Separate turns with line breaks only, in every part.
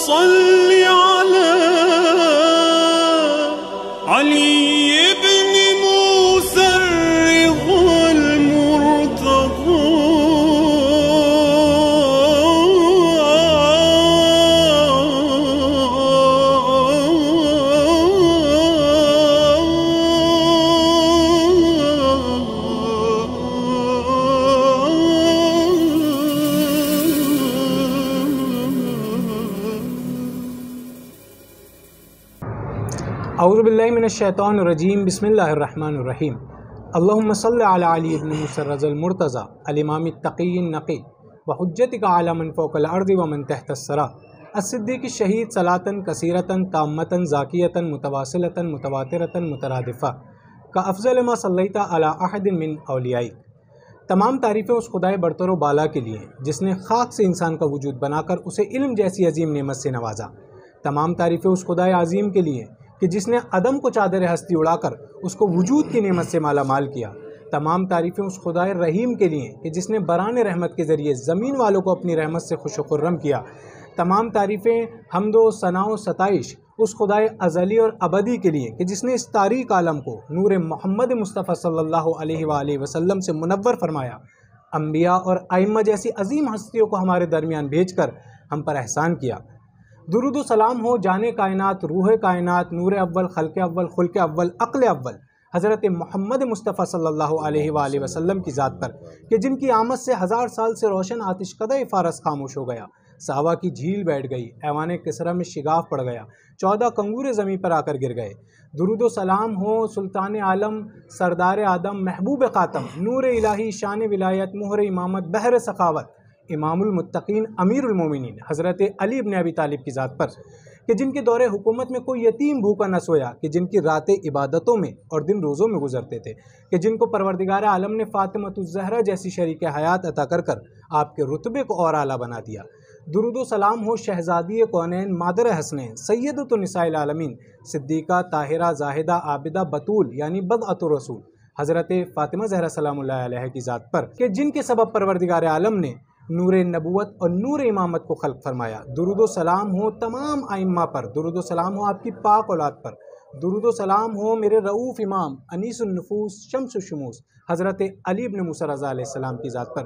सल्लि अला अली इब्न मूसा रिज़ल मुर्तज़ा।
औज़ु बिल्लाहि मिनश्शैतानिर रजीम बिस्मिल्लाहिर्रहमानिर रहीम। अल्लाहुम्मा सल्लि अला अली इब्न मूसा रिज़ल मुर्तज़ा अल इमाम तक़िय्यिन नक़ी व हुज्जतिका अला मन फ़ौक़ल अर्ज़ि व मन तहतस सरा अस्सिद्दीक़ शहीद सलातन कसीरतन ताम्मतन ज़ाकियतन मुतवासिलतन मुतवातिरतन मुतरादिफ़ा का अफ़ज़ल मा सल्लैता अला अहदिन मिन औलियाइक। तमाम तारीफ़ें उस खुदाए बरतर व बाला के लिए जिसने खाक से इंसान का वजूद बनाकर उसे इल्म जैसी अजीम नेमत से नवाजा। तमाम तारीफ़ें उस खुदाए अजीम के लिए कि जिसने अदम को चादर हस्ती उड़ाकर उसको वजूद की नेमत से माला माल किया। तमाम तारीफ़ें उस खुदाए रहीम के लिए कि जिसने बरान रहमत के ज़रिए ज़मीन वालों को अपनी रहमत से खुश व खुर्रम किया। तमाम तारीफ़ें हम्दो सनाओ सताइश उस खुदाए अज़ली और अबदी के लिए कि जिसने इस तारीक आलम को नूर मोहम्मद मुस्तफ़ा सल्लल्लाहु अलैहि वसल्लम से मुनव्वर फरमाया। अम्बिया और आइम्मा जैसी अजीम हस्तियों को हमारे दरमियान भेजकर हम पर एहसान किया। दुरूद व सलाम हो जाने कायनात, रूह कायनात, नूर अव्वल, खल्क़ अव्वल, खुल्क़ अव्वल, अक़्ल अव्वल हज़रत मोहम्मद मुस्तफ़ा सल्लल्लाहु अलैहि वसल्लम की ज़ात पर कि जिनकी आमद से 1000 साल से रोशन आतिशकदे फ़ारस खामोश हो गया, सावा की झील बैठ गई, ऐवान किसरा में शिगाफ पड़ गया, 14 कंगूरे ज़मीन पर आकर गिर गए। दुरूद व सलाम हो सुल्तान आलम, सरदार आदम, महबूब ख़ातम, नूर इलाही, शान विलायत, मुहर इमामत, बहर सखावत, इमामुल मुत्तकीन, अमीरुल मोमिनीन हज़रत अली इब्न अबी तालिब की ज़ात पर कि जिनके दौरे हुकूमत में कोई यतीम भूखा न सोया, कि जिनकी रातें इबादतों में और दिन रोज़ों में गुजरते थे, कि जिनको परवरदिगार आलम ने फ़ातिमतुज़ ज़हरा जैसी शरीक हयात अता कर कर आपके रुतबे को और आला बना दिया। दुरूद व सलाम हो शहज़ादी कौनैन, मादर हसनैन, सय्यदतुन निसाइल आलमीन, सिद्दीक़ा, ताहिरा, ज़ाहिदा, आबिदा, बतूल यानी बदअतुर रसूल हज़रत फ़ातिमा ज़हरा सलामुल्लाह अलैहा की ज़ात पर कि जिनके सबब परवरदिगार आलम ने नूर नबूवत और नूर इमामत को खल्क़ फरमाया। दुरूद व सलाम हो तमाम आइम्मा पर, दुरूद व सलाम हो आपकी पाक औलाद पर, दुरूद व सलाम हो मेरे रऊफ़ इमाम अनीसुन नुफूस शम्सुश शुमूस हज़रत अली इब्न मूसा रज़ा अलैहिस्सलाम की ज़ात पर।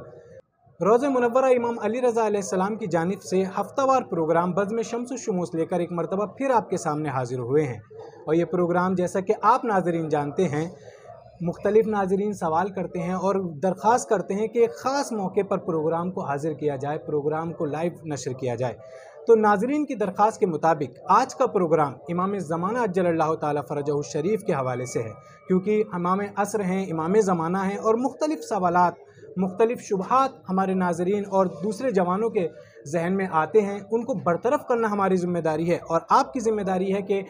रोज़े मुनव्वरा इमाम अली रज़ा अलैहिस्सलाम की जानिब से हफ्तावार प्रोग्राम बज़्म शम्सुश शुमूस लेकर एक मरतबा फिर आपके सामने हाजिर हुए हैं। और ये प्रोग्राम जैसा कि आप नाज़रीन जानते हैं, मुख्तलिफ़ नाज़रीन सवाल करते हैं और दरख्वास्त करते हैं कि एक ख़ास मौके पर प्रोग्राम को हाज़िर किया जाए, प्रोग्राम को लाइव नशर किया जाए। तो नाज़रीन की दरख्वास्त के मुताबिक आज का प्रोग्राम इमाम ज़माना अज्जलल्लाहु ताला फ़रजहु शरीफ के हवाले से है, क्योंकि इमाम असर हैं, इमाम ज़माना हैं और मुख्तलिफ़ सवालात, मुख्तलिफ़ शुबहात हमारे नाज़रीन और दूसरे जवानों के जहन में आते हैं। उनको बरतरफ करना हमारी ज़िम्मेदारी है और आपकी ज़िम्मेदारी है कि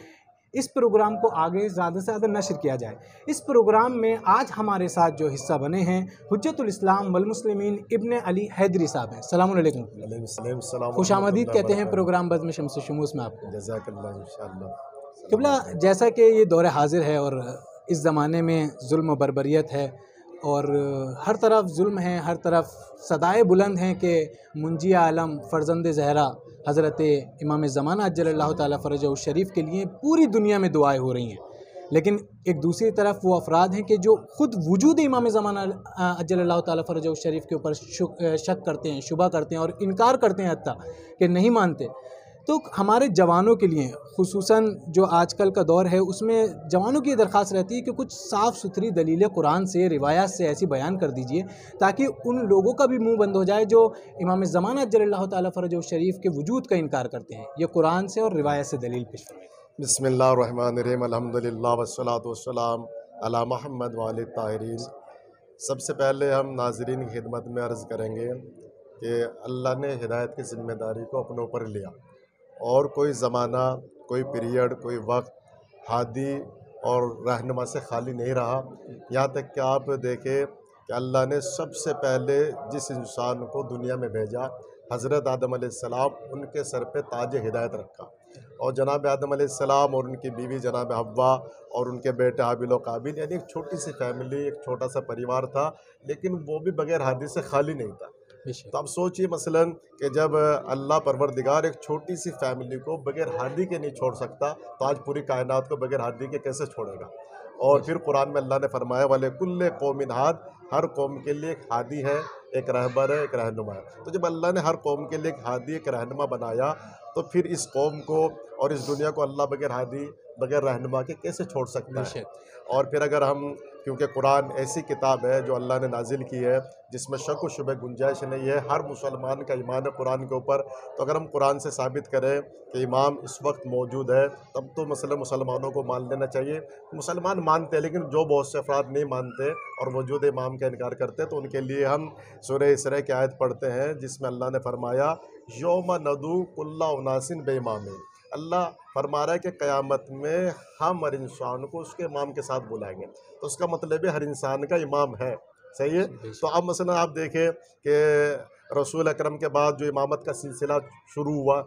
इस प्रोग्राम को आगे ज़्यादा से ज़्यादा नशर किया जाए। इस प्रोग्राम में आज हमारे साथ जो हिस्सा बने हैं हुज्जतुल इस्लाम वल मुस्लिमीन इब्न अली हैदरी साहब हैं। सलाम अलैकुम, खुश आमदीद कहते हैं प्रोग्राम बज़्म शम्सुश शुमूस में आपको।
जज़ाकल्लाह इंशाअल्लाह।
क़िबला, जैसा कि ये दौर हाजिर है और इस ज़माने में जुल्म व बर्बरियत है और हर तरफ जुल्म है, हर तरफ सदाए बुलंद हैं कि मुंजी आलम फ़र्जंद ज़हरा हज़रत इमाम ज़माना अज्जलल्लाहु ताला फ़रजहु शरीफ के लिए पूरी दुनिया में दुआएं हो रही हैं। लेकिन एक दूसरी तरफ वो अफराद हैं कि जो ख़ुद वजूद इमाम ज़माना अज्जलल्लाहु ताला फ़रजहु शरीफ के ऊपर शक करते हैं, शुबा करते हैं और इनकार करते हैं, हत्ता कि नहीं मानते। तो हमारे जवानों के लिए खुसूसन जो आजकल का दौर है उसमें जवानों की दरख्वास्त रहती है कि कुछ साफ़ सुथरी दलील कुरान से, रिवायात से ऐसी बयान कर दीजिए ताकि उन लोगों का भी मुंह बंद हो जाए जो इमाम ज़माना अज्जलल्लाहु ताला फ़रजहु शरीफ के वजूद का इनकार करते हैं। ये कुरान से और रिवायत से दलील पेश करें।
बिस्मिल्लाहिर्रहमानिर्रहीम, अल्हम्दुलिल्लाह वस्सलातु वस्सलाम अला मुहम्मद व आलिहि ताहिरीन। सबसे पहले हम नाज़रीन की खिदमत में अर्ज़ करेंगे कि अल्लाह ने हिदायत की ज़िम्मेदारी को अपने ऊपर लिया और कोई ज़माना, कोई पीरियड, कोई वक्त हादी और रहनुमा से खाली नहीं रहा। यहाँ तक कि आप देखें कि अल्लाह ने सबसे पहले जिस इंसान को दुनिया में भेजा हज़रत आदम अलैहिस्सलाम, उनके सर पे ताज हिदायत रखा और जनाब आदम अलैहिस्सलाम और उनकी बीवी जनाब हव्वा और उनके बेटे हाबिल व काबिल, यानी एक छोटी सी फैमिली, एक छोटा सा परिवार था, लेकिन वो भी बग़ैर हादी से खाली नहीं था।
बेशक।
तो आप सोचिए मसलन कि जब अल्लाह परवरदिगार एक छोटी सी फैमिली को बगैर हादी के नहीं छोड़ सकता, तो आज पूरी कायनात को बगैर हादी के कैसे छोड़ेगा। और फिर कुरान में अल्लाह ने फरमाया वाले कुल्ले कौमिन हाद, हर कौम के लिए एक हादी है, एक रहबर है, एक रहनुमा है। तो जब अल्लाह ने हर कौम के लिए एक हादी एक रहनुमा बनाया, तो फिर इस कौम को और इस दुनिया को अल्लाह बगैर हादी बगैर रहनुमा के कैसे छोड़ सकता है। और फिर अगर हम, क्योंकि कुरान ऐसी किताब है जो अल्लाह ने नाजिल की है जिसमें शक व शुबह गुंजाइश नहीं है, हर मुसलमान का ईमान है कुरान के ऊपर। तो अगर हम कुरान से साबित करें कि इमाम इस वक्त मौजूद है, तब तो मसलन मुसलमानों को मान लेना चाहिए। मुसलमान मानते हैं, लेकिन जो बहुत से अफराद नहीं मानते और मौजूद इमाम का इनकार करते हैं, तो उनके लिए हम सूरह इसरा की आयत पढ़ते हैं जिसमें अल्लाह ने फरमाया यौम नदू कुल्ला उनासिन बेइमामिन। अल्लाह फरमा रहा है कि क़यामत में हम हर इंसान को उसके इमाम के साथ बुलाएंगे। तो उसका मतलब है हर इंसान का इमाम है। सही है। तो अब मसलन आप देखें कि रसूल अकरम के बाद जो इमामत का सिलसिला शुरू हुआ,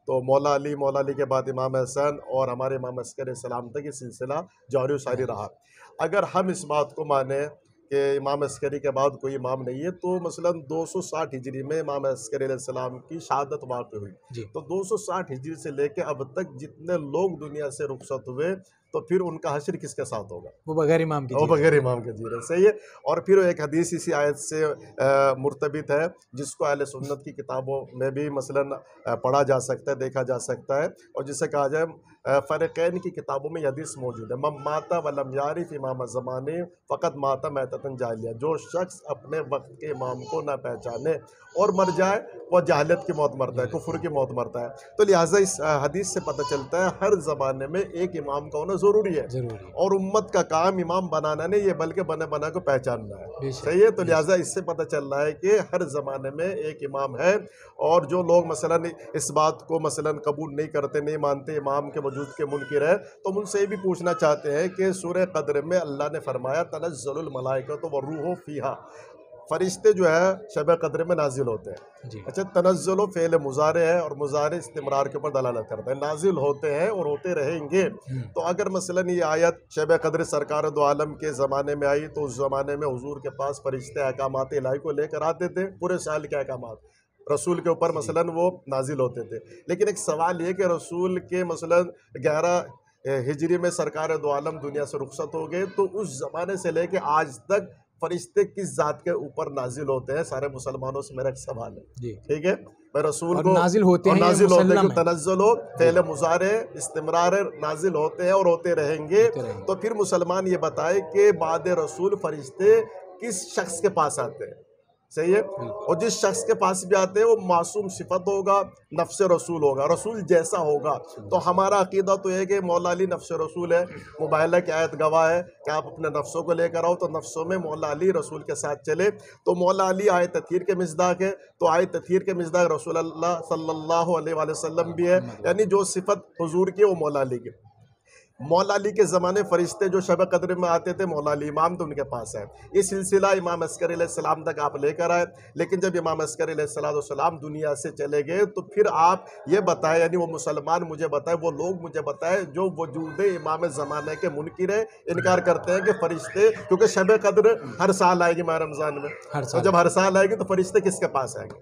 तो मौला अली के बाद इमाम हसन और हमारे इमाम अस्कर सलाम तक ये सिलसिला जारी सारी रहा। अगर हम इस बात को माने कि इमाम अस्करी के बाद कोई इमाम नहीं है, तो मसलन 260 हिजरी में इमाम अस्करी अलैहिस्सलाम की शहादत वाक़ हुई। तो 260 हिजरी से लेकर अब तक जितने लोग दुनिया से रुखसत हुए, तो फिर उनका हश्र किसके साथ होगा?
वो बगैर इमाम के,
वो बगैर इमाम के जी रहे। सही है। और फिर एक हदीस इसी आयत से मुर्तबित है, जिसको अहले सुन्नत की किताबों में भी मसलन पढ़ा जा सकता है, देखा जा सकता है, और जिसे कहा जाए फ़रक़ैन की किताबों में हदीस मौजूद है, मम माता वलम यारिफ इमाम ज़माने फ़क़त माता मैततन जाहिलिया। जो शख्स अपने वक्त के इमाम को ना पहचाने और मर जाए, वह जाहिलियत की मौत मरता है, कुफ्र की मौत मरता है। तो लिहाजा इस हदीस से पता चलता है हर ज़माने में एक इमाम का होना ज़रूरी है। और उम्मत का काम इमाम बनाना नहीं है, बल्कि बने बना को पहचानना है। सही है। तो लिहाजा इससे पता चल रहा है कि हर ज़माने में एक इमाम है। और जो लोग मसलन इस बात को मसलन कबूल नहीं करते, नहीं मानते, इमाम के वजूद के मुनकिर है, तो उनसे ये भी पूछना चाहते हैं कि सूरह क़द्र में अल्लाह ने फरमाया तनज़्ज़लुल मलाइकतु वर्रूहु फ़ीहा, फरिश्ते जो है शब क़द्र में नाजिल होते हैं। अच्छा, तनज़्ज़ुल फ़ेल मुज़ारे है और मुज़ारे इस्तिमरार के ऊपर दलालत करता है। नाजिल होते हैं और होते रहेंगे। तो अगर मसलन ये आयत शब क़द्र सरकार दो आलम के ज़माने में आई, तो उस ज़माने में हुजूर के पास फरिश्ते अहकामात इलाही को लेकर आते थे, पूरे साल के अहकामात रसूल के ऊपर मसलन वो नाजिल होते थे। लेकिन एक सवाल ये कि रसूल के मसलन 11 हिजरी में सरकार दो आलम दुनिया से रुखसत हो गए, तो उस ज़माने से लेके आज तक फरिश्ते किस ज़ात के ऊपर नाजिल होते हैं? सारे मुसलमानों से मेरा एक सवाल है। ठीक है। मैं रसूल को
नाजिल होते हैं,
तनज़्ज़ुल फ़ेल मुज़ारे इस्तिमरार नाजिल होते हैं और होते रहेंगे। तो फिर मुसलमान ये बताए कि बाद रसूल फरिश्ते किस शख्स के पास आते हैं? सही है। और जिस शख्स के पास भी आते हैं वो मासूम सिफत होगा, नफ्स रसूल होगा, रसूल जैसा होगा। तो हमारा अकीदा तो है कि मौला अली नफ्स रसूल है। मुबाइला की आयत गवाह है कि आप अपने नफ्सों को लेकर आओ, तो नफ्सों में मौला अली रसूल के साथ चले। तो मौला अली आय तथीर के मिज़दाक है, तो आय तथीर के मिज़दाक रसूल अल्लाह सल्लल्लाहु अलैहि वसल्लम भी है। यानी जो सिफत हुजूर की वो मौला अली की। मौला अली के ज़माने फरिश्ते जो शब क़द्र में आते थे, मौला अली इमाम तो उनके पास है। ये सिलसिला इमाम अस्कर अलैहिस्सलाम तक आप लेकर आए। लेकिन जब इमाम अस्कर अलैहिस्सलाम दुनिया से चले गए, तो फिर आप ये बताएं, यानी वो मुसलमान मुझे बताए, वो लोग मुझे बताए जो वजूद इमाम ज़माने के मुनकिर है, इनकार करते हैं कि फरिश्ते, क्योंकि शब क़द्र हर साल आएगी माह रमज़ान में, तो जब हर साल आएगी तो फरिश्ते किसके पास आएंगे?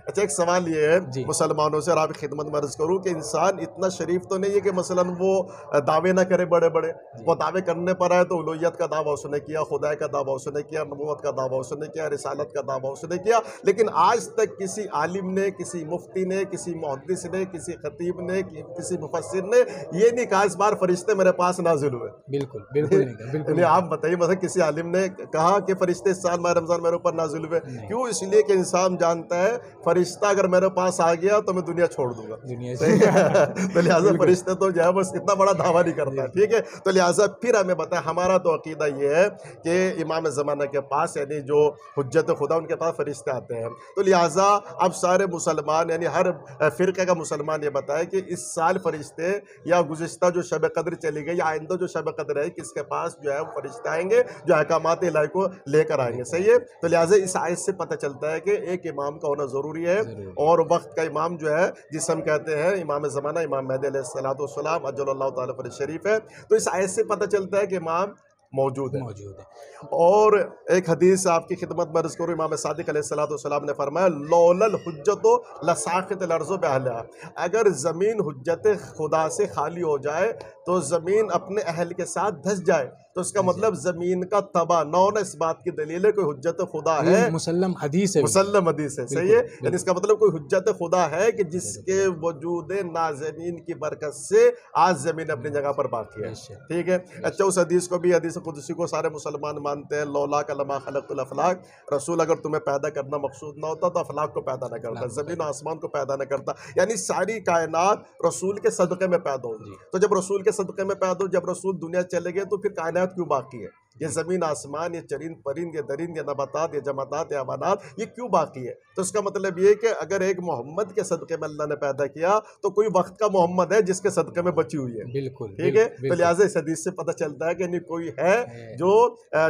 अच्छा, एक सवाल ये है मुसलमानों से, और आपकी खिदमत में अर्ज़ करूँ कि इंसान इतना शरीफ तो नहीं है कि मसलन वो दावे ना करे बड़े बड़े। वो दावे करने पर आए तो उलूहियत का दावा उसने किया, खुदा का दावा उसने किया, नबूवत का दावा उसने किया, रिसालत का दावा उसने किया। लेकिन आज तक किसी आलिम ने, किसी मुफ्ती ने, किसी मुहद्दिस ने, किसी खतीब ने, किसी मुफस्सिर ने ये नहीं कहा इस बार फरिश्ते मेरे पास नाजिल हुए। बिल्कुल बिल्कुल। आप बताइए, मतलब किसी आलिम ने कहा कि फरिश्ते इस साल माह रमज़ान मेरे ऊपर नाजिल हुए? क्यों? इसलिए कि इंसान जानता है फरिश्ता अगर मेरे पास आ गया तो मैं दुनिया छोड़ दूंगा। तो लिहाजा फरिश्ते तो जो है बस इतना बड़ा दावा नहीं करता। ठीक है। तो लिहाजा फिर हमें बताया, हमारा तो अकीदा ये है कि इमाम ज़माना के पास, यानी जो हुज्जत खुदा, उनके पास फरिश्ते आते हैं। तो लिहाजा अब सारे मुसलमान, यानी हर फ़िरक़े का मुसलमान ये बताए कि इस साल फरिश्ते या गुज़िश्ता जो शब क़द्र चली गई या आइंदा जो शब क़द्र है, किसके पास जो है वो फरिश्ते आएंगे जो अहकामात इलाही को लेकर आएंगे। सही है। तो लिहाजा इस आयत से पता चलता है कि एक इमाम का होना ज़रूरी है। और वक्त का इमाम जो है, जिसे हम कहते हैं इमाम ज़माना, इमाम महदी अलैहिस्सलातु वस्सलाम अज्जलल्लाहु ताला फ़रज शरीफ है। तो इस आयत से पता चलता है कि इमाम मौजूद है।
मौजूद है।
और एक हदीस आपकी खिदमत में अर्ज़ करूँ, इमाम सादिक अलैहिस्सलाम ने फरमाया लौलल हुज्जतो लसाक़ित अर्ज़ो बअहलिहा, अगर ज़मीन हुज्जत खुदा से खाली हो जाए तो ज़मीन अपने अहल के साथ धस जाए। तो इसका मतलब ज़मीन का तबाह न होना इस बात की दलील है कोई हुज्जत खुदा है,
मुसल्लम हदीस है,
मुसल्लम हदीस है, सही है। यानी इसका मतलब कोई हुज्जत खुदा है कि जिसके वजूद नाज़रीन की बरकत से आज ज़मीन अपनी जगह पर बाकी है, ठीक है। अच्छा, उस हदीस को भी, हदीस कुदसी को सारे मुसलमान मानते हैं, लौला कलमा खलक़तुल अफ़लाक, रसूल अगर तुम्हें पैदा करना मकसूद ना होता तो अफलाक को पैदा न करता, ज़मीन आसमान को पैदा न करता, यानी सारी कायनात रसूल के सदक़े में पैदा होगी। तो जब रसूल के सदक़े में पैदा हो, जब रसूल दुनिया चले गए तो फिर कायनात क्यों बाकी है? ये ज़मीन आसमान, ये चरिंद परिंद, ये दरिंद, ये नबातात, ये जमातात, ये अमानात, ये क्यों बाकी है? तो इसका मतलब ये कि अगर एक मोहम्मद के सदक़े में अल्लाह ने पैदा किया तो कोई वक्त का मोहम्मद है जिसके सदक़े में बची हुई है,
बिल्कुल,
ठीक है। तो लिहाजा इस हदीस से पता चलता है कि नहीं कोई है जो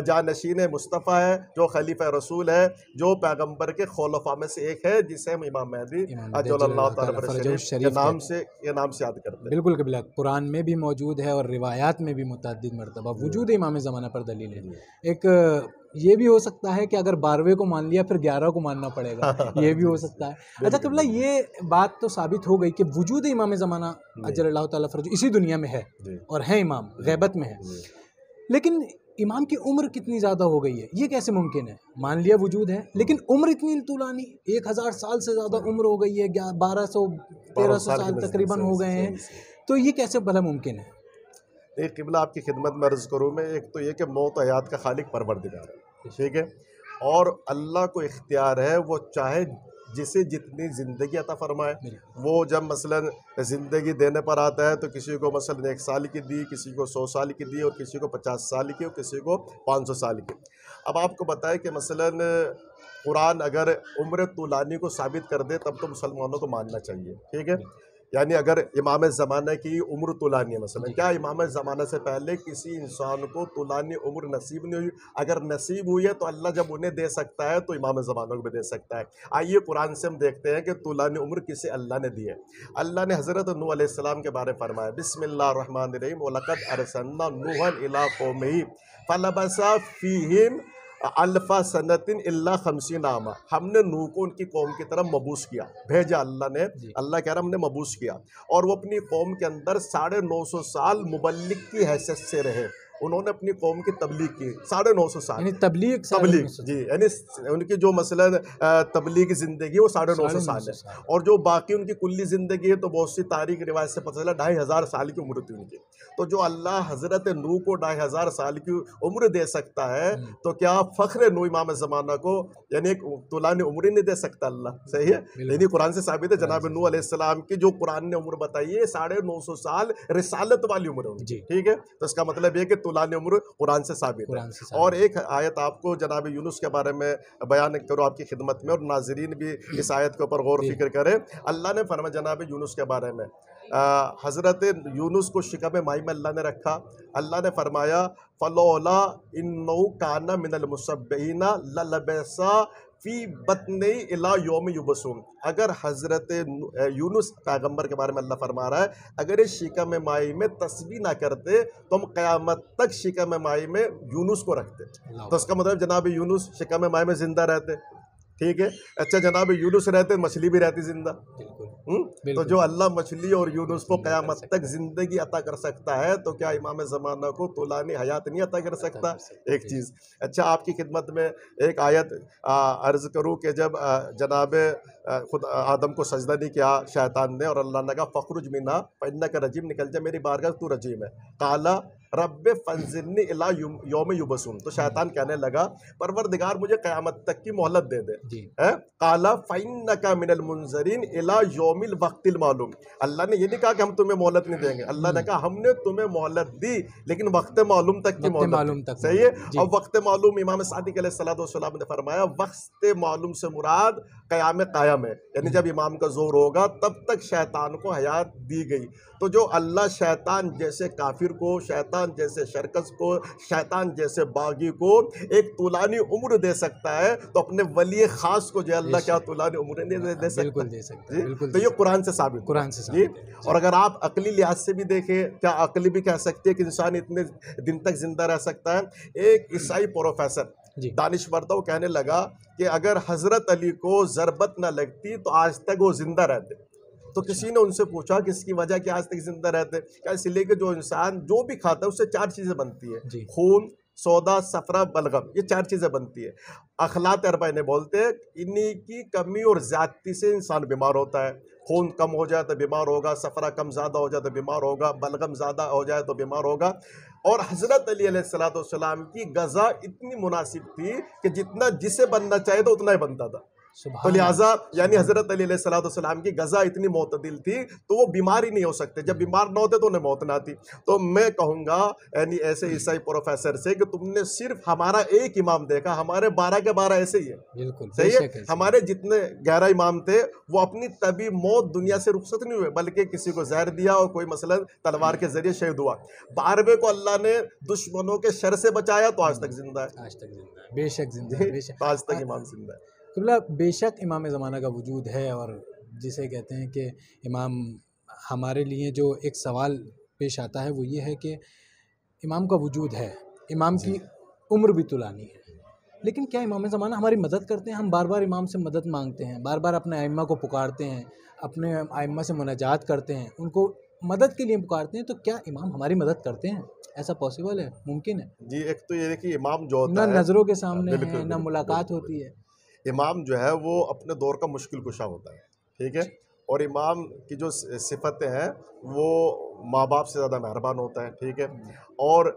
जानशीन मुस्तफ़ा है, जो खलीफा रसूल है, जो पैगम्बर के खुलफा में से एक है, जिसे हम इमाम महदी अज्जलल्लाहु तआला फरजहु शरीफ के नाम से याद करते हैं।
बिल्कुल क़िबला, कुरान में भी मौजूद है और रिवायात में भी मुतअद्दिद मरतबा वजूद इमाम ज़माना पर दलील है। एक ये भी हो सकता है कि अगर 12वें को मान लिया फिर 11 को मानना पड़ेगा, ये भी हो सकता है। अच्छा क़िबला, ये बात तो साबित हो गई कि वजूद इमाम ज़माना अज्जलल्लाहु तआला फरजहु इसी दुनिया में है और है, इमाम गैबत में है, लेकिन इमाम की उम्र कितनी ज़्यादा हो गई है, ये कैसे मुमकिन है? मान लिया वजूद है लेकिन उम्र इतनी तुलानी, 1000 साल से ज़्यादा उम्र हो गई है, 1200-1300 साल तकरीबन हो गए हैं, तो ये कैसे भला मुमकिन है?
एक क़िबला आपकी खिदमत में अर्ज़ करूँ मैं, एक तो ये कि मौत हयात का खालिक परवरदिगार है, ठीक है, और अल्लाह को इख्तियार है, वो चाहे जिसे जितनी ज़िंदगी अता फरमाए। वो जब मसलन ज़िंदगी देने पर आता है तो किसी को मसलन 1 साल की दी, किसी को 100 साल की दी, और किसी को 50 साल की, और किसी को 500 साल की। अब आपको बताएं कि मसलन कुरान अगर उम्र तुलानी को साबित कर दे तब तो मुसलमानों को मानना चाहिए, ठीक है। यानी अगर इमाम ज़माना की उम्र तुलानी है, मसलन क्या इमाम ज़माना से पहले किसी इंसान को तुलानी उम्र नसीब नहीं हुई? अगर नसीब हुई है तो अल्लाह जब उन्हें दे सकता है तो इमाम ज़माना को भी दे सकता है। आइए कुरान से हम देखते हैं कि तुलानी उम्र किसे अल्लाह ने दी है। अल्लाह ने हज़रत नूह अलैहिस्सलाम के बारे में फरमाया, बिस्मिल्लाहिर्रहमानिर्रहीम, वलक़द अरसलना नूहन इला क़ौमिही फलबसा फ़ीहिम अल्फ़ा सनतिन इल्ला 50 आमा। हमने नूह को उनकी कौम की तरफ मबूस किया, भेजा अल्लाह ने, अल्लाह कह रहा हमने मबूस किया, और वो अपनी कौम के अंदर 950 साल मुबल्लिग की हैसियत से रहे। उन्होंने अपनी कौम की तबलीग की 950 साल, यानी तबलीग जी, यानी उनकी जो मसलन तबलीग ज़िंदगी वो 950 साल है, और जो बाकी उनकी कुल्ली ज़िंदगी है तो बहुत सी तारीख रिवायत से पता चला 2500 साल की उम्र थी उनकी। तो जो अल्लाह हज़रत नूह को 2500 साल की उम्र दे सकता है तो क्या फ़ख्र नूह इमाम ज़माना को यानी एक तुलानी उम्र ही नहीं दे सकता अल्लाह? सही है, यानी कुरान से साबित है जनाब नूह अलैहिस्सलाम की जो कुरान ने उम्र बताई है 950 साल रिसालत वाली उम्र है उनकी, ठीक है। तो इसका मतलब ये कि तुलानी उम्र कुरान से साबित है। और एक आयत आपको जनाब यूनुस के बारे में बयान करो आपकी खिदमत में, और नाजरीन भी इस आयत के ऊपर गौर फिक्र करें। अल्लाह ने फरमाया जनाब यूनुस के बारे में, हज़रत यूनुस को शिकम माई में अल्लाह ने रखा। अल्लाह ने फरमाया फलौला इन्नहु काना मिनल मुसब्बिहीना ललबसा फ़ी बत्नी इला यौम युबसून। अगर हज़रत यूनुस पैगम्बर के बारे में अल्लाह फरमा रहा है, अगर ये शिकम माई में तस्बीह ना करते तो हम क़यामत तक शिकम माई में यूनुस को रखते। तो इसका मतलब जनाब यूनुस शिकम माई में ज़िंदा रहते, ठीक है। अच्छा, जनाब यूनुस रहते मछली भी रहती जिंदा। तो जो अल्लाह मछली और यूनुस को क़यामत तक ज़िंदगी अता कर सकता है तो क्या इमाम ज़माना को तुलानी हयात नहीं अता कर सकता? एक चीज़। अच्छा, आपकी खिदमत में एक आयत अर्ज़ करूँ कि जब जनाब खुद आदम को सजदा नहीं किया शैतान ने, और अल्लाह ने कहा फ़खरुज मिन्हा फ़इन्नका रजीम, निकल जा मेरी बारगाह तू रजीम है। काला रब्बे फंज़िरनी इला यौम युबसून। तो शैतान कहने लगा परवरदिगार मुझे क़यामत तक की मोहलत दे दे। काला फ़इन्नका मिनल मुनज़रीन इला यौमिल वक़्तिल मालूम। अल्लाह ने ये नहीं कहा कि हम तुम्हें मोहलत नहीं देंगे, अल्लाह ने कहा हमने तुम्हें मोहलत दी लेकिन वक्त मालूम तक की मोहलत, सही है। और वक्त मालूम इमाम सादिक अलैहिस्सलाम ने फरमाया वक्त मालूम से मुराद क़याम क़यामत सराया में, यानी जब इमाम का जोर होगा तब तक शैतान को हयात दी गई। तो जो अल्लाह शैतान जैसे काफिर को, शैतान जैसे शरकस को, शैतान जैसे बागी को एक तुलानी उम्र दे सकता है, तो अपने वली खास को जो अल्लाह क्या तुलानी उम्र नहीं दे सकता?
बिल्कुल दे सकता है, बिल्कुल।
तो ये कुरान से साबित,
कुरान से साबित है।
और अगर आप अकली लिहाज से भी देखें, क्या अकली भी कह सकती है कि इंसान इतने दिन तक जिंदा रह सकता है? एक ईसाई प्रोफेसर दानिश्वर था, वो कहने लगा कि अगर हजरत अली को ज़रबत ना लगती तो आज तक वो जिंदा रहते। तो किसी ने उनसे पूछा कि इसकी वजह क्या आज तक जिंदा रहते? क्या इसलिए कि जो इंसान जो भी खाता है उससे 4 चीज़ें बनती है, खून, सौदा, सफरा, बलगम, ये 4 चीज़ें बनती है। अखलात अरबा इन्हें बोलते हैं। इन्हीं की कमी और ज़्यादती से इंसान बीमार होता है। खून कम हो जाए तो बीमार होगा, सफरा कम ज़्यादा हो जाए तो बीमार होगा, बलगम ज़्यादा हो जाए तो बीमार होगा। और हज़रत अली अलैहिस्सलाम की गज़ा इतनी मुनासिब थी कि जितना जिसे बनना चाहिए तो उतना ही बनता था। तो लिहाजा यानी हज़रत अली अलैहिस्सलाम की गज़ा इतनी मोतदिल थी तो वो बीमार ही नहीं हो सकते। जब बीमार ना होते तो उन्हें मौत ना आती। तो मैं कहूँगा यानी ऐसे ईसाई प्रोफेसर से कि तुमने सिर्फ हमारा एक इमाम देखा, हमारे 12 के 12 ऐसे ही है। बिल्कुल सही है। हमारे जितने 11 इमाम थे वो अपनी तभी मौत दुनिया से रुखसत नहीं हुए, बल्कि किसी को जहर दिया और कोई मसलन तलवार के जरिए शहीद हुआ। 12वें को अल्लाह ने दुश्मनों के शर से बचाया तो आज तक जिंदा है। आज तक जिंदा है, बेशक जिंदा है, बेशक आज तक इमाम जिंदा है।
क़िबला बेशक इमाम ज़माना का वजूद है। और जिसे कहते हैं कि इमाम, हमारे लिए जो एक सवाल पेश आता है वो ये है कि इमाम का वजूद है, इमाम की उम्र भी तुलानी है, लेकिन क्या इमाम ज़माना हमारी मदद करते हैं? हम बार बार इमाम से मदद मांगते हैं, बार बार अपने आइम्मा को पुकारते हैं, अपने आइम्मा से मुनाजात करते हैं, उनको मदद के लिए पुकारते हैं, तो क्या इमाम हमारी मदद करते हैं? ऐसा पॉसिबल है, मुमकिन है?
जी, एक तो ये देखिए इमाम जो होता
है ना नज़रों के सामने है, ना मुलाकात होती है।
इमाम जो है वो अपने दौर का मुश्किल कुशा होता है, ठीक है। और इमाम की जो सिफतें हैं वो माँ बाप से ज़्यादा मेहरबान होता है, ठीक है। और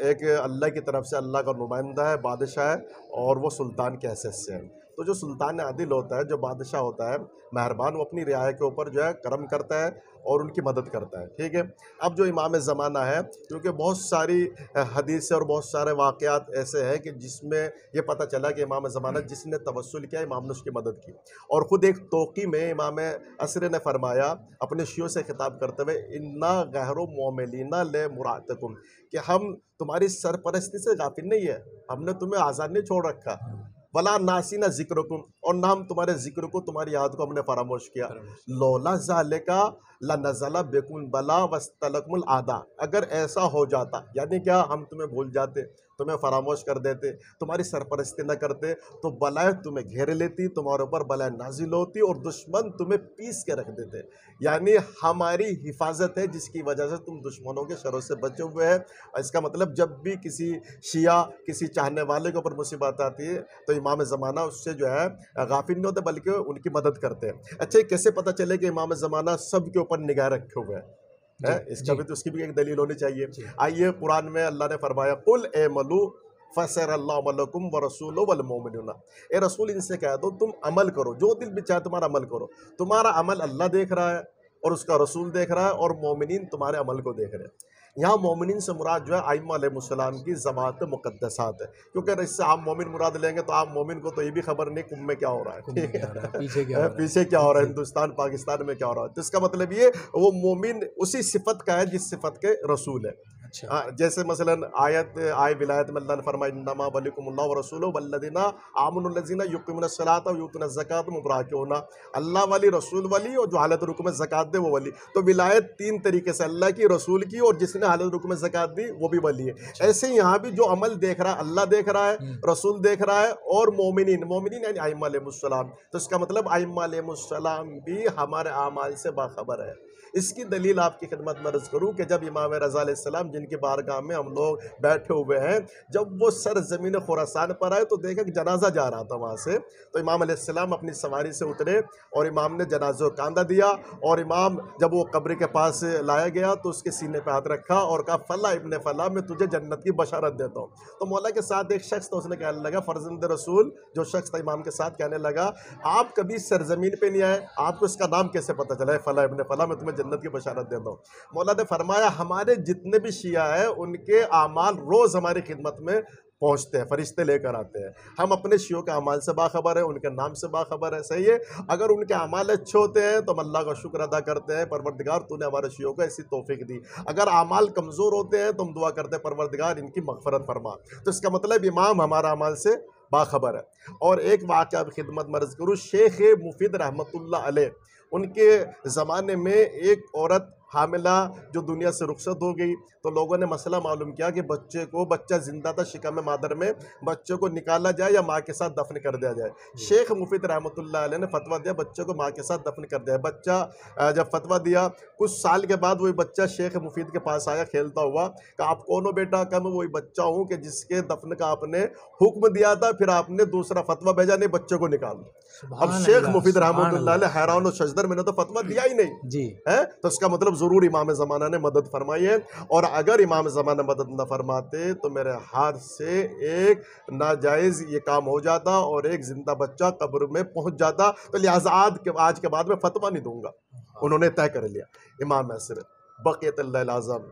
एक अल्लाह की तरफ से अल्लाह का नुमाइंदा है, बादशाह है, और वो सुल्तान के हैसियत से है। तो जो सुल्तान आदिल होता है, जो बादशाह होता है मेहरबान, वो अपनी रियाया के ऊपर जो है करम करता है और उनकी मदद करता है, ठीक है। अब जो इमाम ज़माना है, क्योंकि बहुत सारी हदीस और बहुत सारे वाक़यात ऐसे हैं कि जिसमें ये पता चला कि इमाम ज़माना जिसने तवस्सुल किया इमाम ने उसकी मदद की। और ख़ुद एक तोक़ी में इमाम असर ने फरमाया अपने शियों से खिताब करते हुए, इन्ना गहरो मोमिलीना ले मुरातकुम, कि हम तुम्हारी सरपरस्ती से गाफिल नहीं है, हमने तुम्हें आज़ाद नहीं छोड़ रखा। वला नासीना ज़िक्रकुम, और ना हम तुम्हारे ज़िक्र को, तुम्हारी याद को हमने फरामोश किया। लौला ज़ालिका लनज़ला बिकुम बला वस्तलकुमुल आदा, अगर ऐसा हो जाता, यानी क्या, हम तुम्हें भूल जाते, तुम्हें फरामोश कर देते, तुम्हारी सरपरस्ती न करते, तो बलाएँ तुम्हें घेर लेती, तुम्हारे ऊपर बलाएँ नाजिल होती और दुश्मन तुम्हें पीस के रख देते। यानी हमारी हिफाजत है जिसकी वजह से तुम दुश्मनों के शरों से बचे हुए हैं। इसका मतलब जब भी किसी शिया, किसी चाहने वाले के ऊपर मुसीबत आती है तो इमाम ज़माना उससे जो है गाफिल नहीं होते, बल्कि उनकी मदद करते हैं। अच्छा, कैसे पता चले कि इमाम ज़माना सब के ऊपर निगाह रखे हुए हैं? इसका भी तो उसकी भी एक दलील होनी चाहिए। आइए, कुरान में अल्लाह ने फरमाया, कुल एमलू फसरल्लाहु अलैकुम व रसूलुहु वल मोमिनून, ए रसूल इनसे कह दो तुम अमल करो, जो दिल में चाहे तुम्हारा अमल करो। तुम्हारा अमल अल्लाह देख रहा है और उसका रसूल देख रहा है, और मोमिनीन तुम्हारे अमल को देख रहे हैं। यहाँ मोमिनीन से मुराद जो है आइम्मा अलैहिस्सलाम की ज़मात मुक़द्दसात है, क्योंकि इससे आप मोमिन मुराद लेंगे तो आप मोमिन को तो ये भी खबर नहीं कुम में क्या हो रहा है, पीछे क्या हो रहा है, हिंदुस्तान पाकिस्तान में क्या हो रहा है। तो इसका मतलब ये वो मोमिन उसी सिफत का है जिस सिफत के रसूल है। अच्छा, जैसे मसलन आयत आय विलायत में अल्लाह ने फरमाया, इन्नमा वलिकुमुल्लाहु व रसूलुहु वल्लज़ीना आमनुल्लज़ीना युक़ीमुनस्सलाता व यूतुनज़्ज़कात मुबराकिऊना, अल्लाह वाली, रसूल वाली, और जो हालत रुकू में ज़कात दे वो वली। तो विलायत 3 तरीके से, अल्लाह की, रसूल की, और जिसने हालत रुकू में ज़कात दी वो भी वली है। ऐसे ही यहाँ भी जो अमल देख रहा है अल्लाह देख रहा है, रसूल देख रहा है, और मोमिनीन, मोमिनीन यानी आइम्मा अलैहिमुस्सलाम। तो इसका मतलब आइम्मा अलैहिमुस्सलाम भी हमारे आमाल से बाखबर है। इसकी दलील आपकी खिदमत में अर्ज़ करूँ कि जब इमाम रज़ा अलैहिस्सलाम जिनकी बारगाह में हम लोग बैठे हुए हैं, जब वो सर ज़मीन खुरासान पर आए तो देखा कि जनाजा जा रहा था वहाँ से। तो इमाम अलैहिस्सलाम अपनी सवारी से उतरे और इमाम ने जनाज़े को कांधा दिया, और इमाम जब वो कब्र के पास लाया गया तो उसके सीने पर हाथ रखा और कहा, फ़ला इब्ने फ़ला, मैं तुझे जन्नत की बशारत देता हूँ। तो मौला के साथ एक शख्स था, उसने कहने लगा, फ़र्ज़ंद रसूल जो शख्स था इमाम के साथ, कहने लगा, आप कभी सरज़मीन पे नहीं आए, आपको इसका नाम कैसे पता चला है फ़ला इब्ने फ़ला, मैं तुम्हें जन्नत की बशारत देता हूँ। मौला ने फरमाया, हमारे जितने भी शिया है उनके आमाल रोज़ हमारी खिदमत में पहुँचते हैं, फरिश्ते लेकर आते हैं। हम अपने शियों के अमाल से बाखबर है, उनके नाम से बाखबर है, सही है। अगर उनके अमाल अच्छे होते हैं तो हम अल्लाह का शुक्र अदा करते हैं, परवरदिगार तूने हमारे शियों को ऐसी तौफीक दी। अगर अमाल कमज़ोर होते हैं तो हम दुआ करते हैं परवरदिगार इनकी मग़फ़रत फरमा। तो इसका मतलब इमाम हमारा अमाल से बाखबर है। और एक वाक़या खिदमत में अर्ज़ करूँ, शेख मुफीद रहमतुल्लाह अलैह, उनके ज़माने में एक औरत हामिला जो दुनिया से रुखसत हो गई, तो लोगों ने मसला मालूम किया कि बच्चा ज़िंदा था शिकम मादर में, बच्चे को निकाला जाए या माँ के साथ दफन कर दिया जाए। शेख मुफीद रहमतुल्लाह अलैह ने फतवा दिया बच्चे को माँ के साथ दफन कर दिया। बच्चा जब फतवा दिया, कुछ साल के बाद वही बच्चा शेख मुफीद के पास आया खेलता हुआ, कि आप कौन हो बेटा? कहा मैं वही बच्चा हूँ कि जिसके दफन का आपने हुक्म दिया था, फिर आपने दूसरा फतवा भेजा नहीं, बच्चे को निकाल। अब शेख मुफीद रहमतुल्लाह अलैह हैरान और शजदर, मैंने तो फतवा दिया ही नहीं
जी
है। तो इसका मतलब ज़रूर इमाम ज़माना ने मदद फरमाई है। और अगर इमाम ज़माना मदद न फरमाते तो मेरे हाथ से एक नाजायज़ ये काम हो जाता और एक ज़िंदा बच्चा कब्र में पहुंच जाता। तो लिहाजा आज के बाद मैं फतवा नहीं दूंगा। उन्होंने तय कर लिया। इमाम असर बक़ियतुल्लाह आज़म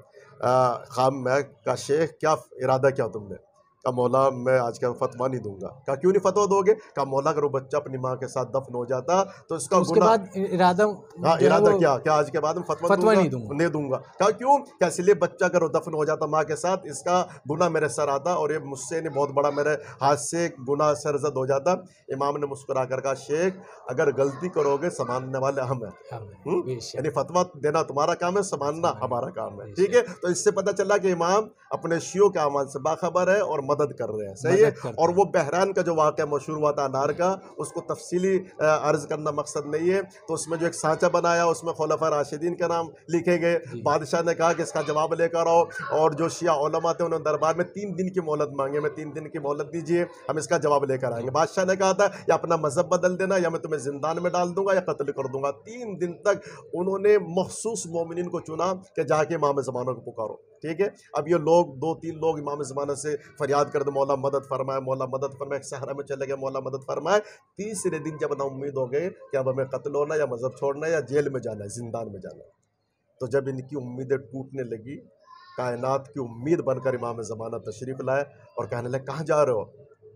खाम में का शेख, क्या इरादा किया तुमने? का मौला मैं आज का फतवा नहीं दूंगा। कहा क्यों नहीं फतवा दोगे? कहा मौला अगर वो बच्चा अपनी माँ के साथ दफन हो जाता तो इसका
उसके बाद इरादा
क्या आज के बाद में फतवा नहीं दूंगा। कहा क्यों? क्या इसलिए बच्चा अगर दफन हो जाता माँ के साथ, इसका गुनाह मेरे सर आता और ये मुझसे नहीं बहुत बड़ा मेरे हाथ से गुनाह सरजद हो जाता। इमाम ने मुस्कुरा कर कहा शेख अगर गलती करोगे संभालने वाले हम हैं, यानी फतवा देना तुम्हारा काम है, संभालना हमारा काम है। ठीक है, तो इससे पता चला कि इमाम अपने शियों के अमाल से बाखबर है और मदद कर रहे हैं, सही है। और वो बहरान का जो वाक़या मशहूर हुआ था अनार का, उसको तफसीली अर्ज करना मकसद नहीं है। तो उसमें जो एक सांचा बनाया उसमें खुलफा राशिदीन का नाम लिखे गए। बादशाह ने कहा कि इसका जवाब लेकर आओ, और जो शिया उलमा थे उन्होंने दरबार में 3 दिन की मोहलत मांगे, मैं 3 दिन की मोहलत दीजिए, हम इसका जवाब लेकर आएंगे। बादशाह ने कहा था या अपना मजहब बदल देना या मैं तुम्हें जिंदान में डाल दूंगा या कत्ल कर दूंगा। 3 दिन तक उन्होंने मखसूस मोमिनीन को चुना कि जाके इमाम ज़माना को पुकारो। ठीक है, अब ये लोग 2-3 लोग इमाम ज़माना से फरियाद कर दो मौला मदद फरमाए, मौला मदद फरमाए, सहरा में चले गए मौला मदद फरमाए। तीसरे दिन जब ना उम्मीद हो गए कि अब हमें कत्ल होना या मजहब छोड़ना या जेल में जाना है, जिंदान में जाना है, तो जब इनकी उम्मीदें टूटने लगी, कायनात की उम्मीद बनकर इमाम ज़माना तशरीफ़ लाए और कहने लगे कहाँ जा रहे हो?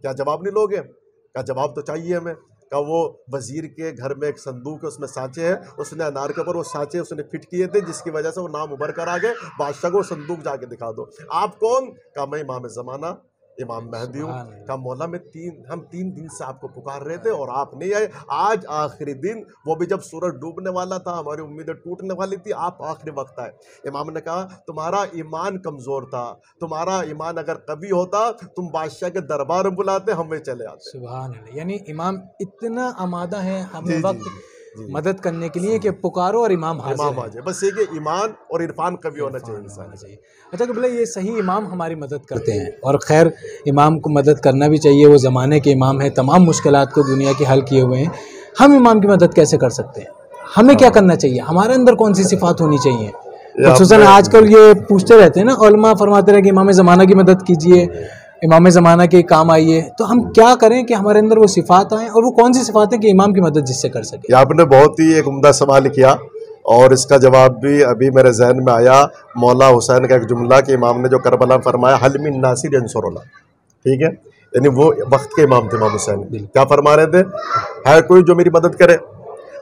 क्या जवाब नहीं लोगे? क्या जवाब तो चाहिए हमें। का वो वज़ीर के घर में एक संदूक है, उसमें सांचे हैं, उसने अनार के ऊपर वो सांचे उसने फिट किए थे, जिसकी वजह से वो नाम उभर कर आ गए। बादशाह को संदूक जाके दिखा दो। आप कौन? का मैं इमाम ज़माना, इमाम महदी हूँ। का मौला में हम 3 दिन से आपको पुकार रहे थे और आप नहीं आए। आज आखिरी दिन, वो भी जब सूरज डूबने वाला था, हमारी उम्मीदें टूटने वाली थी, आप आखिरी वक्त आए। इमाम ने कहा तुम्हारा ईमान कमज़ोर था, तुम्हारा ईमान अगर कभी होता तुम बादशाह के दरबार में बुलाते, हमें चले आते।
सुभान अल्लाह। यानी इमाम इतना आमादा है हमें वक्त मदद करने के लिए कि पुकारो और इमाम हाजिर है।
बस ये कि ईमान और इरफान कभी होना चाहिए इंसान।
अच्छा कि बोले ये सही इमाम हमारी मदद करते हैं, और खैर इमाम को मदद करना भी चाहिए, वो ज़माने के इमाम है, तमाम मुश्किलात को दुनिया की हल किए हुए हैं। हम इमाम की मदद कैसे कर सकते हैं? हमें क्या करना चाहिए? हमारे अंदर कौन सी सिफात होनी चाहिए? खुसूसन आजकल ये पूछते रहते हैं ना, उलमा फरमाते रहे कि इमाम ज़माना की मदद कीजिए, इमाम ज़माना के काम आइए। तो हम क्या करें कि हमारे अंदर वो सिफ़ात आएँ, और वो कौन सी सिफ़ात है कि इमाम की मदद जिससे कर सके?
आपने बहुत ही एक उम्दा सवाल किया और इसका जवाब भी अभी मेरे जहन में आया। मौला हुसैन का एक जुमला कि इमाम ने जो करबला में फरमाया हल मिन नासिर यंसुरुना, ठीक है, यानी वो वक्त के इमाम थे इमाम हुसैन। क्या फरमा रहे थे? है कोई जो मेरी मदद करे।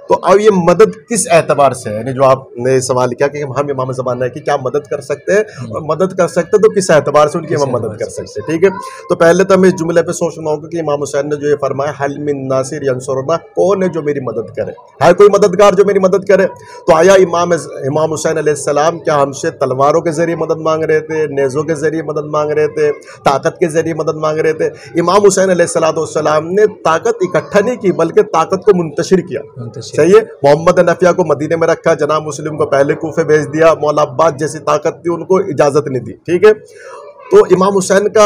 तो अब ये मदद किस एतबार से है, यानी जो आपने सवाल किया कि हम इमाम ज़माना है कि क्या मदद कर सकते हैं, और मदद कर सकते हैं तो किस एतबार से उनकी हम मदद कर सकते हैं। ठीक है, तो पहले तो हमें इस जुमले पे सोचना होगा कि इमाम हुसैन ने जो ये फरमाया हल मिन नासिर यंसुरुना, कौन है जो मेरी मदद करे? है कोई मददगार जो मेरी मदद करे? तो आया इमाम हुसैन अलैहिस्सलाम क्या हमसे तलवारों के ज़रिए मदद मांग रहे थे, नेज़ों के ज़रिए मदद मांग रहे थे, ताकत के ज़रिए मदद मांग रहे थे? इमाम हुसैन अलैहिस्सलाम ने ताकत इकट्ठा नहीं की बल्कि ताकत को मुंतशिर किया। सही है, मोहम्मद नफिया को मदीने में रखा, जनाब मुस्लिम को पहले कूफे भेज दिया, मौला अब्बास जैसी ताकत थी उनको इजाज़त नहीं दी। ठीक है, तो इमाम हुसैन का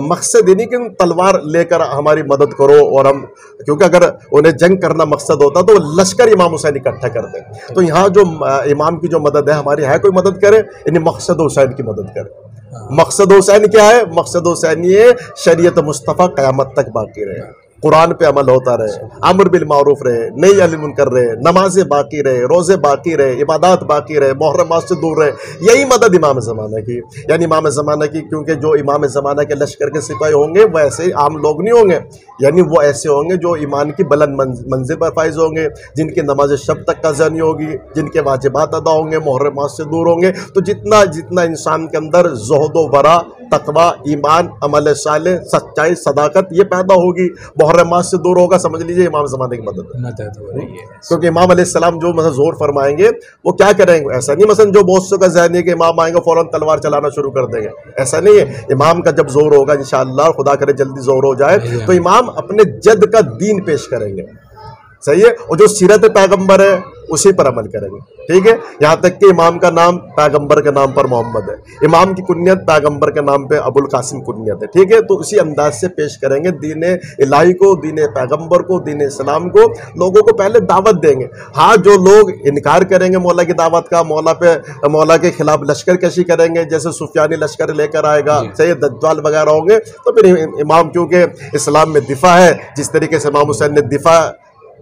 मकसद ये नहीं कि तलवार लेकर हमारी मदद करो, और हम, क्योंकि अगर उन्हें जंग करना मकसद होता तो लश्कर इमाम हुसैन इकट्ठा करते। तो यहाँ जो इमाम की जो मदद है हमारी, है कोई मदद करे, यानी मकसद हुसैन की मदद करे। मकसद हुसैन क्या है? मकसद हुसैन ये शरीयत मुस्तफ़ा क़यामत तक बाकी रहे, कुरान पे अमल होता रहे, अम्र बिल मारूफ रहे, नई अनिल मुनकर रहे, नमाजें बाकी रहे, रोजे बाकी रहे, इबादत बाकी रहे, मुहर्रमात से दूर रहे। यही मदद इमाम ज़माना की, यानी इमाम ज़माना की, क्योंकि जो इमाम ज़माना के लश्कर के सिपाही होंगे वो ऐसे आम लोग नहीं होंगे, यानी वो ऐसे होंगे जो ईमान की बुलंद मंजिल पर फाइज होंगे, जिनकी नमाज शब तक कज़ा नहीं होगी, जिनके वाजिबात अदा होंगे, मुहर्रमात से दूर होंगे। तो जितना जितना इंसान के अंदर ज़ुहद व वरा, तकवा, ईमान, अमल साले, सच्चाई, सदाकत ये पैदा होगी, मुहर्रमात से दूर होगा, समझ लीजिए इमाम ज़माने की मदद
हो रही है।
क्योंकि इमाम अलैहिस्सलाम जो मतलब जोर फरमाएंगे वो क्या करेंगे, ऐसा नहीं मसलन जो बहुत सौ का ज़हन है कि इमाम आएंगे फ़ौरन तलवार चलाना शुरू कर देंगे, ऐसा नहीं है। इमाम का जब जोर होगा इंशाअल्लाह, खुदा करे जल्दी जोर हो जाए, तो इमाम अपने जद का दीन पेश करेंगे, सही है, और जो सीरत पैगंबर है उसी पर अमल करेंगे, ठीक है। यहाँ तक कि इमाम का नाम पैगंबर के नाम पर मोहम्मद है, इमाम की कुन्यत पैगंबर के नाम पे अबुल कासिम कुन्यत है, ठीक है। तो उसी अंदाज से पेश करेंगे दीन इलाही को, दीन पैगंबर को, दीन इस्लाम को, लोगों को पहले दावत देंगे। हाँ, जो लोग इनकार करेंगे मौला की दावत का, मौला के खिलाफ लश्कर कशी करेंगे, जैसे सुफियानी लश्कर लेकर आएगा, सही दज्जाल वगैरह होंगे, तो फिर इमाम, क्योंकि इस्लाम में दिफा है, जिस तरीके से इमाम हुसैन ने दिफा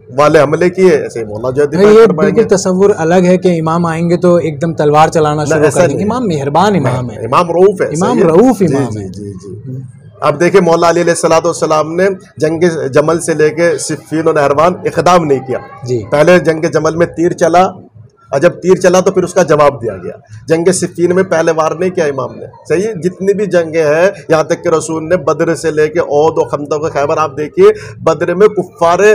वाले हमले किए, ऐसे मौला जो
ये बिल्कुल तस्वुर अलग है कि इमाम आएंगे तो एकदम तलवार चलाना शुरू कर देंगे। इमाम मेहरबान इमाम है,
इमाम रऊफ है,
इमाम रऊफ इमाम है।
जी। अब देखिए मौला अली अलैहिस्सलाम ने जंग जमल से लेके सिफ़ीन और नहरवान इक़दाम नहीं किया जी। पहले जंग जमल में तीर चला, और जब तीर चला तो फिर उसका जवाब दिया गया। जंग सिफ़ीन में पहले वार नहीं किया इमाम ने, सही है। जितनी भी जंगें हैं, यहाँ तक कि रसूल ने बद्र से लेके ओहद और खंदक खैबर, आप देखिए बद्र में कुफ्फारे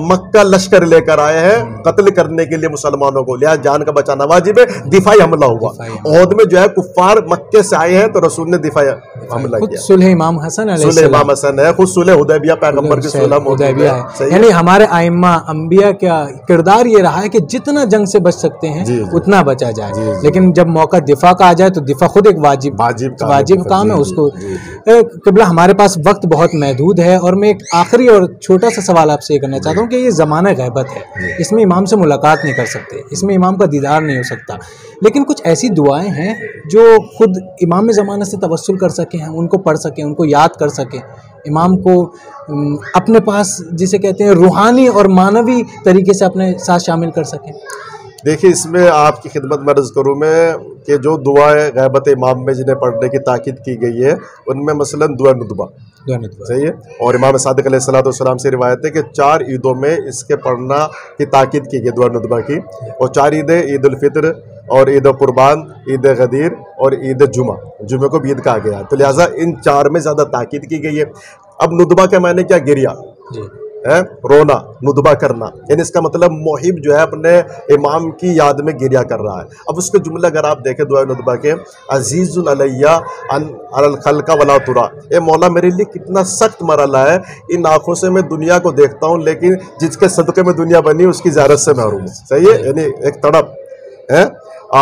मक्का लश्कर लेकर आए हैं कत्ल करने के लिए मुसलमानों को, लिहाजा जान का बचाना वाजिब है, दिफाई हमला हुआ। ओहद में जो है कुफ्फार मक्के से आए हैं तो रसूल ने दिफाई हमला किया।
सुलह इमाम हसन
है, खुद सुलह हुदैबिया पैगंबर की सुलह
है। यानी हमारे आइम्मा अंबिया का किरदार ये रहा है कि जितना जंग से बच सकते हैं उतना बचा जाए, लेकिन जब मौका दिफा का आ जाए तो दिफा खुद एक वाजिब काम है उसको। क़िबला हमारे पास वक्त बहुत महदूद है, और मैं एक आखिरी और छोटा सा सवाल आपसे ये करना चाहता हूँ कि ये ज़माना गैबत है, इसमें इमाम से मुलाकात नहीं कर सकते, इसमें इमाम का दीदार नहीं हो सकता, लेकिन कुछ ऐसी दुआएं हैं जो खुद इमाम ज़माना से तवस्सुल कर सकें, हम उनको पढ़ सकें, उनको याद कर सकें, इमाम को अपने पास जिसे कहते हैं रूहानी और मानवी तरीके से अपने साथ शामिल कर सकें।
देखिए, इसमें आपकी खिदमत में अर्ज़ करूँ मैं कि जो दुआएं गैबत इमाम में जिन्हें पढ़ने की ताकीद की गई है, उनमें मसलन दुआ नुतबा सही है, और इमाम सादिक़ अलैहिस्सलाम से रिवायत है कि 4 ईदों में इसके पढ़ना की ताकीद की गई दुआ नुतबा की, और 4 ईदें ईद उल फित्र और ईद कुर्बान, ईद गदीर और ईद जुमे को भी ईद कहा गया, तो लिहाजा इन 4 में ज़्यादा ताकीद की गई है। अब नुतबा के मायने क्या, गिरिया है, रोना, नुतबा करना, यानी इसका मतलब मोहिब जो है अपने इमाम की याद में गिरिया कर रहा है। अब उसके जुमले अगर आप देखें दुआ नुतबा के, अजीज़ुल अलैया अल खल्का वला तुरा, ए मौला मेरे लिए कितना सख्त मरला है, इन आँखों से मैं दुनिया को देखता हूँ लेकिन जिसके सदक़े में दुनिया बनी उसकी ज़ियारत से महरूम हूँ, सही है, यानी एक तड़प है।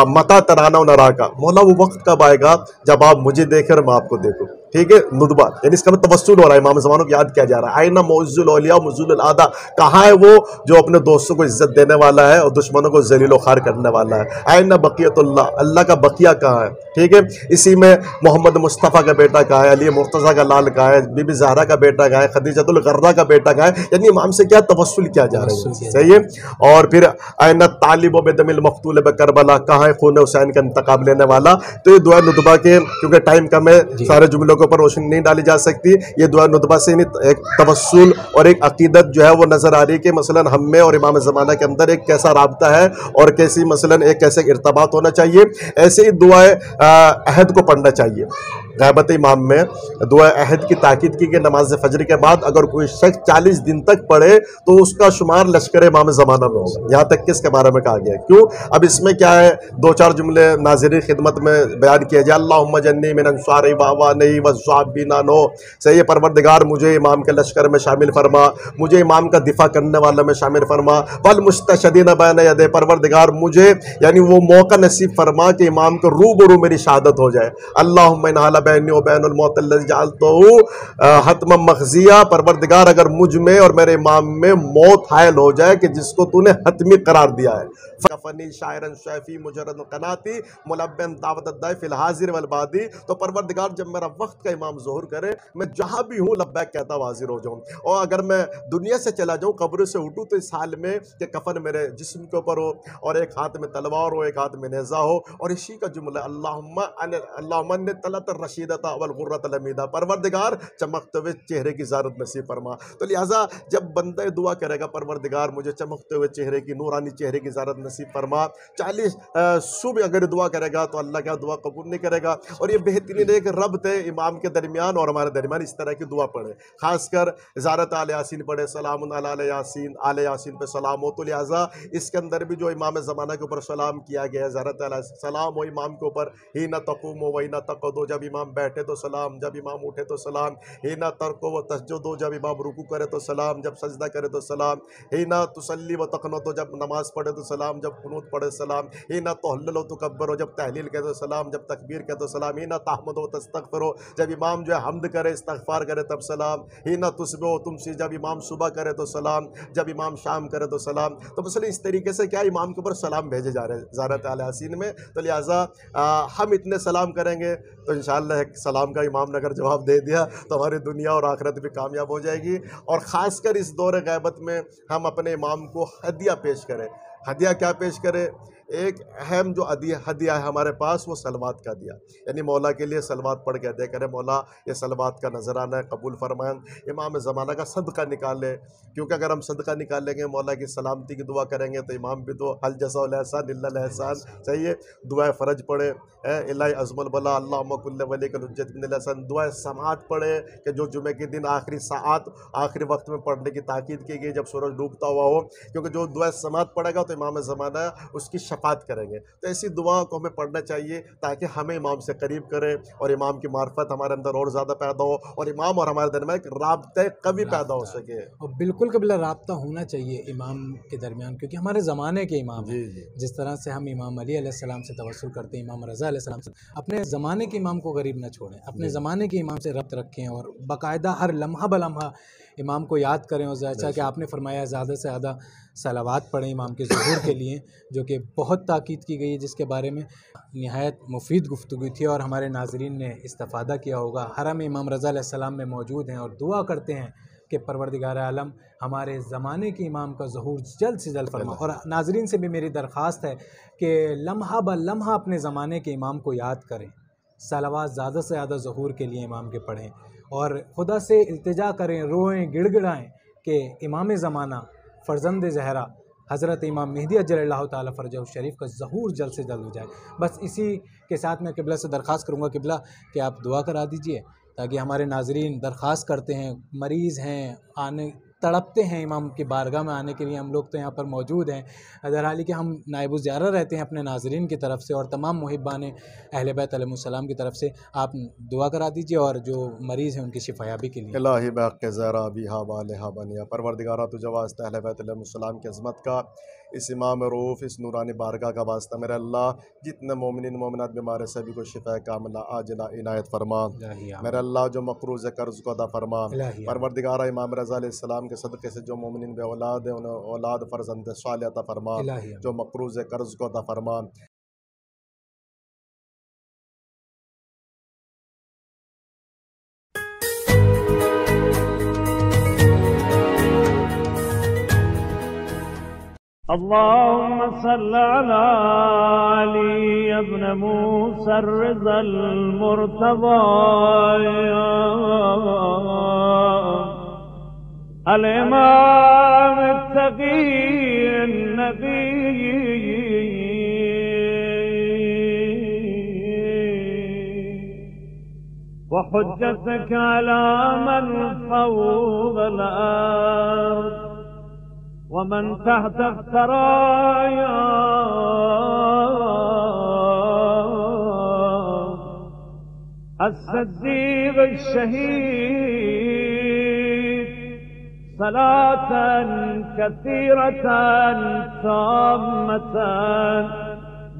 मता तराना नरा का, मौला वो वक्त कब आएगा जब आप मुझे देखें और मैं आपको देखूँ, ठीक है। नुतबा यानी इसका तवस्सुल हो रहा है, इमाम ज़मानों को याद किया जा रहा है। आइना मौज़ुल औलिया मौज़ुल आदा, कहाँ है वो जो अपने दोस्तों को इज्जत देने वाला है और दुश्मनों को ज़लील ख़ार करने वाला है। आइना बक़ियतुल्लाह, अल्लाह का बकिया कहाँ है, ठीक है। इसी में मोहम्मद मुस्तफ़ा का बेटा कहाँ है, अली मुर्तज़ा का लाल कहाँ है, बीबी ज़हरा का बेटा कहाँ है, खदीजतुल गर्रा का बेटा कहाँ है, यानी इमाम से क्या तवस्सुल किया जा रहा है, सही है। और फिर आइना तालिब बेदमिल मक़तूल बकरबला, कहाँ है खून हुसैन का इंतकाब लेने वाला। तो ये दुआ नुतबा के, क्योंकि टाइम कम है, सारे जुमलों पर रोशनी नहीं डाली जा सकती, ये दुआ नुतबा से एक तवस्सुल और एक अकीदत जो है वो नजर आ रही है कि मसलन हम में और इमाम ज़माना के अंदर एक कैसा राब्ता है और कैसी मसलन एक कैसे इर्तबात होना चाहिए। ऐसे ही दुआए अहद को पढ़ना चाहिए। गैबत इमाम में दुआ अहद की ताकीद की कि नमाज फजर के बाद अगर कोई शख्स 40 दिन तक पढ़े तो उसका शुमार लश्कर इमाम ज़माना में होगा, यहाँ तक कि इसके बारे में कहा गया। क्यों, अब इसमें क्या है, 2-4 जुमले नाज़िरीन खिदमत में बयान किए जाए। अल्लाहुम्मा जन्नी मिन अंसारी वावानी वज़्ज़ाबिना नो, सही है, परवरदिगार मुझे इमाम के लश्कर में शामिल फरमा, मुझे इमाम का दिफा करने वाला में शामिल फरमा। वल मुस्तशदीन बैन यदे, परवरदिगार मुझे यानी वो मौका नसीब फरमा कि इमाम को रूबरू मेरी शहादत हो जाए। अल्लाहुम्मा इन्ना बैनी व बैनुल मौत अल्लज़ी जअलतहु हतमम मखज़िया, परवरदिगार अगर मुझ में और मेरे इमाम में मौत हायल हो जाए कि जिसको तूने हतमी करार दिया है, फ़नी शायरन शैफ़ी मुजर्रद क़नाती मुलब्बन दावत दाई फिल हाज़िर वल बादी, तो परवरदिगार जब मेरा वक्त का इमाम ज़ोहर करे, मैं जहाँ भी हूँ लब्बैक कहता हुआ हाजिर हो जाऊँ। और अगर मैं दुनिया से चला जाऊँ, कब्र से उठूँ, तो इस हाल में कि कफन मेरे जिस्म के ऊपर हो और एक हाथ में तलवार हो, एक हाथ में नेज़ा हो, और इसी का जुमला अल्लाहुम्मा तलत रशीदता वल गुर्रत लमीदा, परवरदिगार चमकते हुए चेहरे की ज़ारत नसीब फरमा। तो लिहाजा जब बंदा दुआ करेगा, परवरदिगार मुझे चमकते हुए चेहरे की, नूरानी चेहरे की ज़ारत नसीब फरमा, 40 सुबह अगर दुआ करेगा तो अल्लाह क्या दुआ कबूल नहीं करेगा। और ये बेहतरीन एक रब्त है इमाम के दरमियान और हमारे दरमियान, इस तरह की दुआ पढ़े, खासकर ज़ारत आले यासीन पढ़े, सलामुन अला आले यासीन पे सलाम हो। तो लिहाजा इसके अंदर भी जो इमाम ज़माना के ऊपर सलाम किया गया है, ज़ारत आले सलाम हो इमाम के ऊपर, ही ना तक़ूम व ना तक़दो, जब इमाम बैठे तो सलाम, जब इमाम उठे तो सलाम, ही ना तरको व तसजुदो, जब इमाम रुकू करे तो सलाम, जब सजदा करे तो सलाम, ही ना तुसल्ली व तक़नतो, जब नमाज पढ़े तो सलाम, जब कुनूत पढ़े सलाम, ही ना तहल्लुल व तुकब्बिरो, जब तहलील कहे तो सलाम, जब तकबीर कहे तो सलाम, ही ना तहमदो व तस्तगफिरो, जब इमाम जो है हमद करे इस्तगफार करे तब सलाम, ही ना तुस्बिहो तुमसी, जब इमाम सुबह करे तो सलाम, जब इमाम शाम करे तो सलाम। तो मसलन इस तरीके से क्या इमाम के ऊपर सलाम भेजे जा रहे हैं ज़ारत आले यासीन में। तो लिहाजा हम इतने सलाम करेंगे तो इंशाअल्लाह एक सलाम का इमाम ने अगर जवाब दे दिया तो हमारी दुनिया और आखिरत भी कामयाब हो जाएगी। और ख़ासकर इस दौर गैबत में हम अपने इमाम को हदिया पेश करें। हदिया क्या पेश करें? एक अहम जो हदिया है हमारे पास, वो सलवात का दिया, यानी मौला के लिए सलवात पढ़ के अदा करें, मौला ये सलवात का नजराना है कबूल फरमाएं, इमाम ज़माना का सदका निकालें, क्योंकि अगर हम सदका निकालेंगे, मौला की सलामती की दुआ करेंगे, तो इमाम भी तो हल जज़ाउल एहसान इल्लल एहसान चाहिए, दुआ फ़रज पढ़े, इलाही अज़मुल बला अल्लाहुम्मा कुल्ल वलीकल हुज्जत बिन हसन, दुआ समाअत पढ़े कि जो जुमे के दिन आखिरी साआत आखिरी वक्त में पढ़ने की ताकीद की गई जब सूरज डूबता हुआ हो, क्योंकि जो दुआ समाअत पढ़ेगा तो इमाम ज़माना उसकी शफात करेंगे। तो ऐसी दुआ को हमें पढ़ना चाहिए ताकि हमें इमाम से करीब करें और इमाम की मार्फत हमारे अंदर और ज़्यादा पैदा हो और इमाम और हमारे दरमियान एक राब्ता कभी पैदा हो सके।
और बिल्कुल कबीला राब्ता होना चाहिए इमाम के दरमियान, क्योंकि हमारे ज़माने के इमाम हैं। जिस तरह से हम इमाम अली अलैहिस्सलाम से तवस्सुल करते हैं, इमाम रज़ा अलैहिस्सलाम से, अपने ज़माने के इमाम को गरीब न छोड़ें, अपने ज़माने के इमाम से रब्त रखें और बाकायदा हर लम्हा बलम्हा इमाम को याद करें। और जैसा कि आपने फरमाया ज़्यादा से ज़्यादा सलावात पढ़ें इमाम के ज़ुहूर के लिए, जो कि बहुत ताकीद की गई है, जिसके बारे में नहायत मुफीद गुफ्तगू थी और हमारे नाज़रीन ने इस्तिफ़ादा किया होगा। हरम इमाम रज़ा अलैहिस्सलाम में मौजूद हैं और दुआ करते हैं कि परवरदिगार आलम हमारे ज़माने के इमाम का ज़ुहूर जल्द से जल्द फरमा। और नाज़रीन से भी मेरी दरख्वास्त है कि लम्हा ब लम्हा अपने ज़माने के इमाम को याद करें, सलावात ज़्यादा से ज़्यादा ज़ुहूर के लिए इमाम के पढ़ें और खुदा से इल्तिजा करें, रोएं, गिड़गिड़ाएँ कि इमाम ज़माना फ़र्जंद ज़हरा हज़रत इमाम मेहदी अज्जलल्लाहु ताला फ़रजहु शरीफ का ज़हूर जल्द से जल्द हो जाए। बस इसी के साथ मैं क़िबला से दरख्वास्त करूँगा, क़िबला कि आप दुआ करा दीजिए ताकि हमारे नाज़रीन दरख्वास्त करते हैं, मरीज़ हैं, आने तड़पते हैं इमाम की बारगाह में आने के लिए। हम लोग तो यहाँ पर मौजूद हैं, बहरहाल कि हम नाइब ज़ियारा रहते हैं अपने नाज़रीन की तरफ से और तमाम मुहिब्बान अहले बैत अलैहिमुस्सलाम की तरफ से। आप दुआ करा दीजिए और जो मरीज़ हैं उनकी शिफायाबी के लिए।
इलाही बहक़ ज़हरा बिहा वालिहा बनिया, परवरदिगारा तुझे वास्ता अहले बैत अलैहिमुस्सलाम की अज़मत का, इस इमाम रूफ़ इस नूरानी बारगाह का वास्ता, मेरे अल्लाह जितने मोमिनीन मोमिनात बीमार सभी को शिफा कामिला आजिला इनायत फरमा। मेरे अल्लाह जो मक़रूज़ कर्ज़ को अदा फरमा। परवरदिगारा इमाम रज़ा अलैहिस्सलाम के सदक़े से जो मोमिनीन बे औलाद है उन्हें औलाद फ़र्ज़ंद सालिह अता फरमा, जो मक़रूज़ कर्ज़ को अदा फरमा।
अल्लाहुम्मा सल्ली अला अली इब्न मूसा अर्रिज़ल मुर्तज़ा अल इमाम अत्तक़ी अन्नबी व हुज्जतक अला मन फ़ौक़ल अर्ज़ वमन तहत सराया अस्सिद्दीक़ अश-शहीद सलातन कसीरतन ताम्मतन